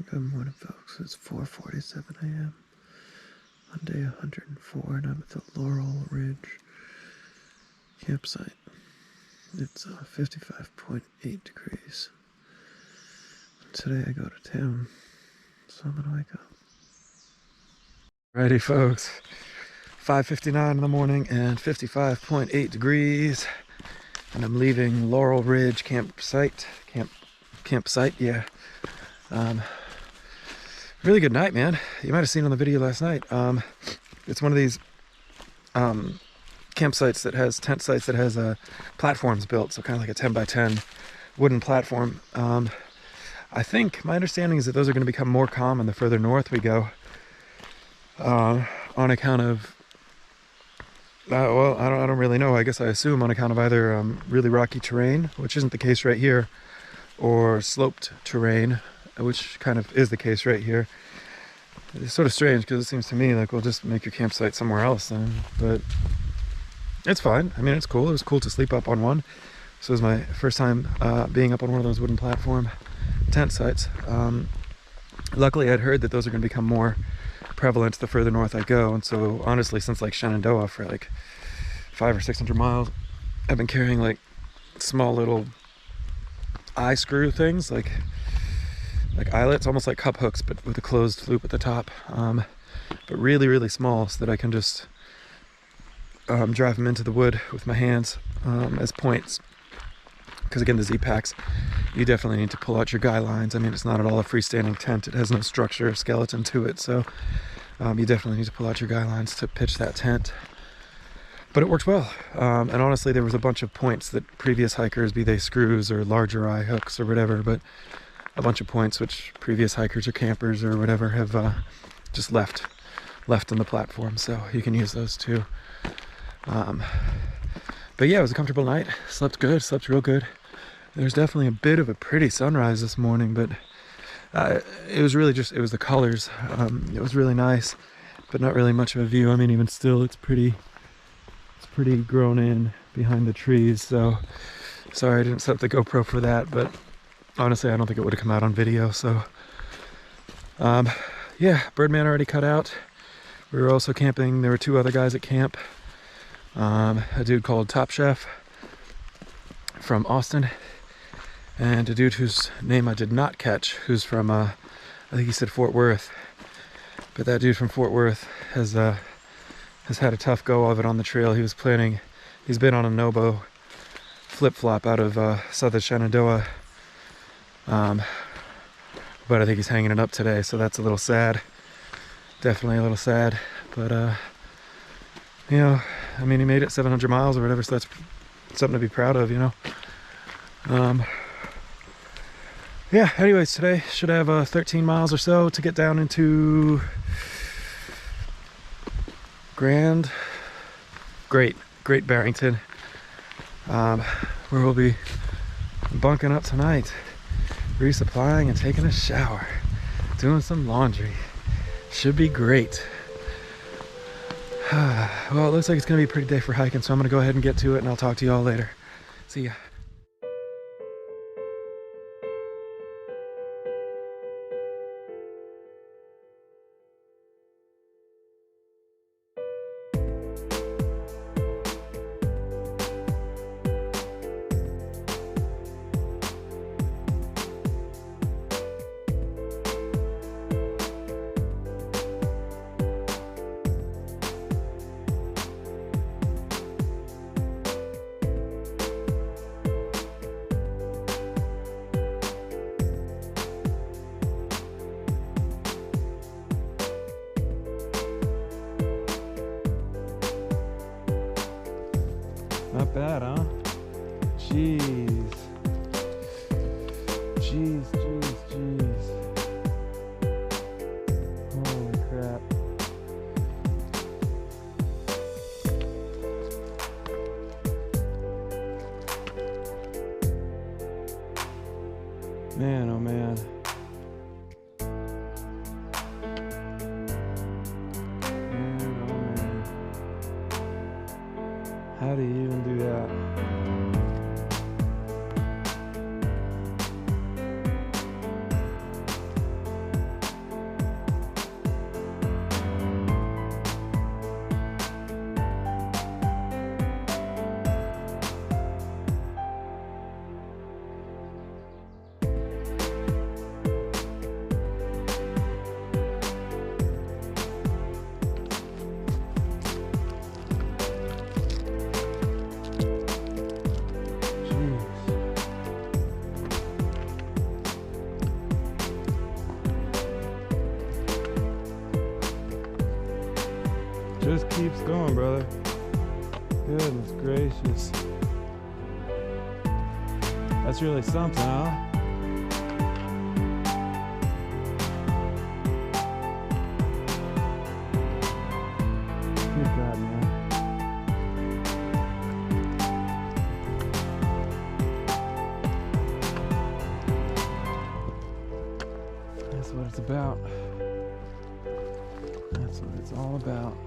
Good morning, folks. It's 4:47 a.m. on day 104, and I'm at the Laurel Ridge campsite. It's 55.8 degrees. Today I go to town, so I'm gonna wake up. Alrighty, folks. 5:59 in the morning and 55.8 degrees, and I'm leaving Laurel Ridge campsite. Campsite, yeah. Really good night, man. You might have seen on the video last night. It's one of these campsites that has tent sites that has platforms built, so kind of like a 10 by 10 wooden platform. I think my understanding is that those are going to become more common the further north we go, on account of well, I don't really know. I guess I assume on account of either really rocky terrain, which isn't the case right here, or sloped terrain, which kind of is the case right here. It's sort of strange because it seems to me like we'll just make your campsite somewhere else then, but it's fine. I mean, it's cool. It was cool to sleep up on one. This was my first time being up on one of those wooden platform tent sites. Luckily, I'd heard that those are going to become more prevalent the further north I go, and so honestly, since like Shenandoah for like 500 or 600 miles, I've been carrying like small little eye screw things, like eyelets, almost like cup hooks, but with a closed loop at the top, but really small, so that I can just drive them into the wood with my hands as points. Because again, the Z-packs, you definitely need to pull out your guy lines. I mean, it's not at all a freestanding tent. It has no structure or skeleton to it, so you definitely need to pull out your guy lines to pitch that tent. But it works well, and honestly, there was a bunch of points that previous hikers, be they screws or larger eye hooks or whatever, but a bunch of points which previous hikers or campers or whatever have just left on the platform, so you can use those too. But yeah, it was a comfortable night. Slept good, slept real good. There's definitely a bit of a pretty sunrise this morning, but it was really just, it was the colors. It was really nice, but not really much of a view. I mean, even still, it's pretty grown in behind the trees, so sorry I didn't set up the GoPro for that, but honestly, I don't think it would have come out on video, so yeah, Birdman already cut out. We were also camping, there were two other guys at camp. A dude called Top Chef from Austin, and a dude whose name I did not catch, who's from I think he said Fort Worth, but that dude from Fort Worth has had a tough go of it on the trail. He's been on a Nobo flip-flop out of southern Shenandoah, but I think he's hanging it up today, so that's a little sad. Definitely a little sad, but you know, I mean, he made it 700 miles or whatever, so that's something to be proud of, you know. Yeah, anyways, today should have 13 miles or so to get down into Great Barrington, where we'll be bunking up tonight, resupplying and taking a shower, doing some laundry. Should be great. Well, it looks like it's gonna be a pretty day for hiking, so I'm gonna go ahead and get to it, and I'll talk to you all later. See ya. Not bad, huh? Jeez. Holy crap. Man, oh man. How do you even do that? keeps going, brother. Goodness gracious. That's really something, huh? Good God, man. That's what it's about. That's what it's all about.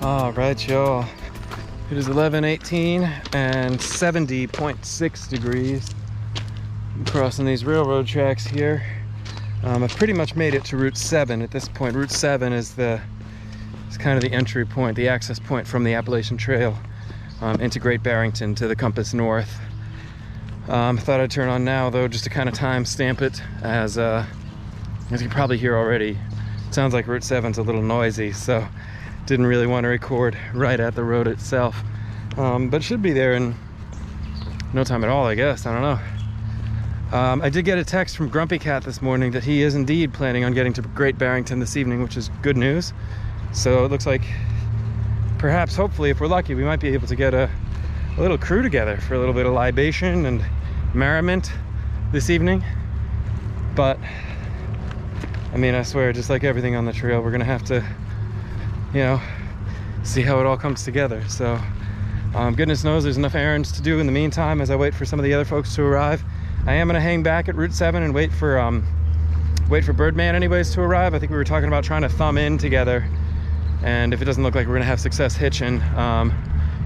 All right, y'all. It is 11:18 and 70.6 degrees. I'm crossing these railroad tracks here. I've pretty much made it to Route 7 at this point. Route 7 is kind of the entry point, the access point from the Appalachian Trail into Great Barrington to the compass north. Thought I'd turn on now though, just to kind of time stamp it, as you can probably hear already. It sounds like Route 7's a little noisy, so didn't really want to record right at the road itself. But should be there in no time at all, I guess. I don't know. I did get a text from Grumpy Cat this morning that he is indeed planning on getting to Great Barrington this evening, which is good news. So it looks like perhaps, hopefully, if we're lucky, we might be able to get a little crew together for a little bit of libation and merriment this evening. But I mean, I swear, just like everything on the trail, we're gonna have to, you know, see how it all comes together. So goodness knows there's enough errands to do in the meantime as I wait for some of the other folks to arrive. I am gonna hang back at Route 7 and wait for Birdman anyways to arrive. I think we were talking about trying to thumb in together, and if it doesn't look like we're gonna have success hitching,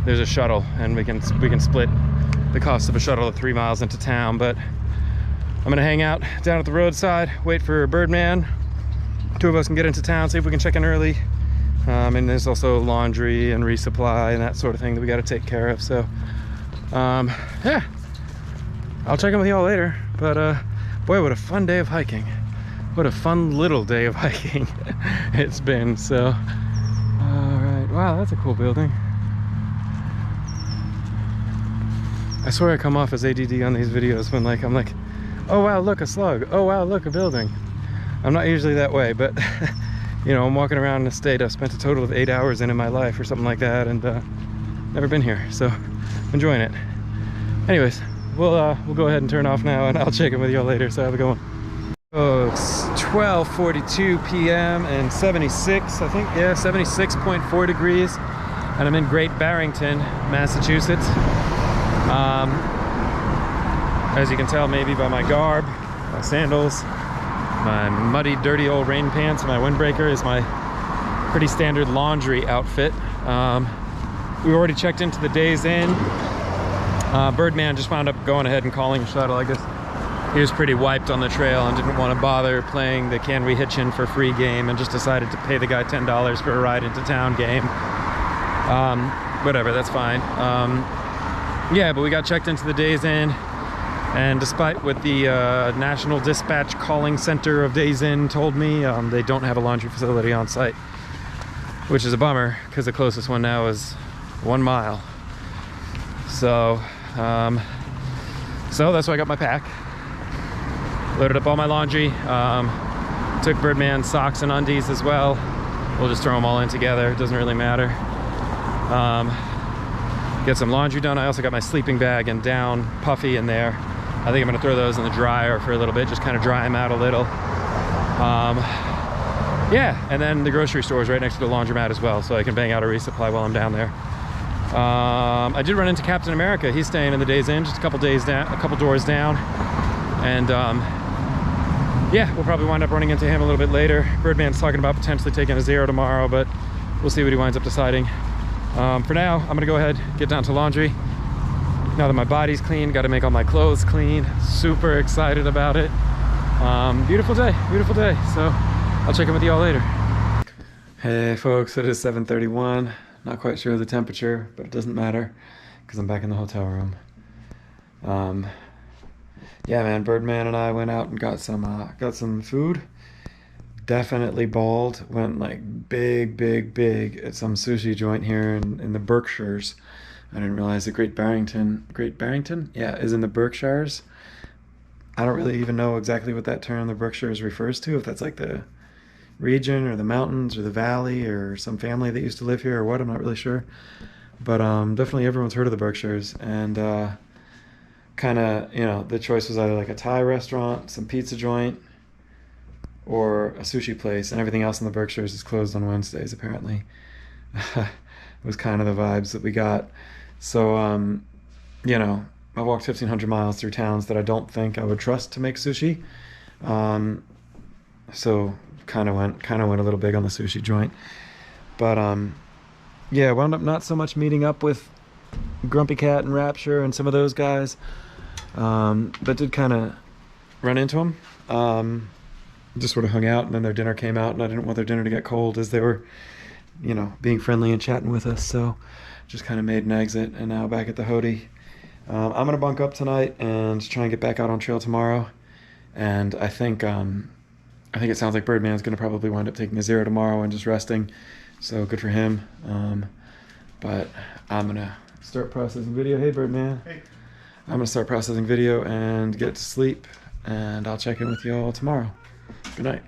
there's a shuttle, and we can split the cost of a shuttle at 3 miles into town. But I'm gonna hang out down at the roadside, wait for Birdman. 2 of us can get into town, see if we can check in early. And there's also laundry and resupply and that sort of thing that we got to take care of. So yeah, I'll check in with y'all later. But boy, what a fun day of hiking. What a fun little day of hiking it's been. So all right, wow, that's a cool building. I swear I come off as ADD on these videos when I'm like, oh wow, look, a slug. Oh wow, look, a building. I'm not usually that way, but you know, I'm walking around in a state I've spent a total of 8 hours in my life or something like that, and never been here, so enjoying it. Anyways, we'll go ahead and turn off now, and I'll check in with y'all later. So have a good one. Oh, it's 12:42 p.m. and 76, I think, yeah, 76.4 degrees, and I'm in Great Barrington, Massachusetts. As you can tell maybe by my garb, my sandals, my muddy, dirty old rain pants, and my windbreaker is my pretty standard laundry outfit. We already checked into the Days Inn. Birdman just wound up going ahead and calling a shuttle. I guess he was pretty wiped on the trail and didn't want to bother playing the Can We Hitch In for free game, and just decided to pay the guy $10 for a ride into town game. Whatever, that's fine. Yeah, but we got checked into the Days Inn, and despite what the National Dispatch Calling Center of Days Inn told me, they don't have a laundry facility on site, which is a bummer because the closest one now is 1 mile. So that's why I got my pack, loaded up all my laundry, took Birdman's socks and undies as well. We'll just throw them all in together, it doesn't really matter. Get some laundry done. I also got my sleeping bag and down puffy in there. I think I'm gonna throw those in the dryer for a little bit, just kind of dry them out a little. Yeah, and then the grocery store is right next to the laundromat as well, so I can bang out a resupply while I'm down there. I did run into Captain America. He's staying in the Days Inn, just a couple doors down. And yeah, we'll probably wind up running into him a little bit later. Birdman's talking about potentially taking a zero tomorrow, but we'll see what he winds up deciding. For now, I'm gonna go ahead, get down to laundry. Now that my body's clean, got to make all my clothes clean. Super excited about it. Beautiful day, beautiful day. So I'll check in with y'all later. Hey folks, it is 7:31. Not quite sure of the temperature, but it doesn't matter because I'm back in the hotel room. Yeah, man, Birdman and I went out and got some food. Definitely balled. Went like big at some sushi joint here in the Berkshires. I didn't realize that Great Barrington? Yeah, is in the Berkshires. I don't really even know exactly what that term, the Berkshires, refers to, if that's like the region or the mountains or the valley or some family that used to live here or what, I'm not really sure. But definitely everyone's heard of the Berkshires, and kind of, you know, the choice was either like a Thai restaurant, some pizza joint, or a sushi place, and everything else in the Berkshires is closed on Wednesdays apparently. It was kind of the vibes that we got. So you know, I walked 1,500 miles through towns that I don't think I would trust to make sushi. So kind of went a little big on the sushi joint. But yeah, wound up not so much meeting up with Grumpy Cat and Rapture and some of those guys, but did kind of run into them. Just sort of hung out, and then their dinner came out, and I didn't want their dinner to get cold as they were, you know, being friendly and chatting with us. So just kind of made an exit, and now back at the Hody. I'm gonna bunk up tonight and try and get back out on trail tomorrow. And I think it sounds like Birdman's gonna probably wind up taking a zero tomorrow and just resting. So good for him. But I'm gonna start processing video. Hey, Birdman. Hey. I'm gonna start processing video and get to sleep, and I'll check in with y'all tomorrow. Good night.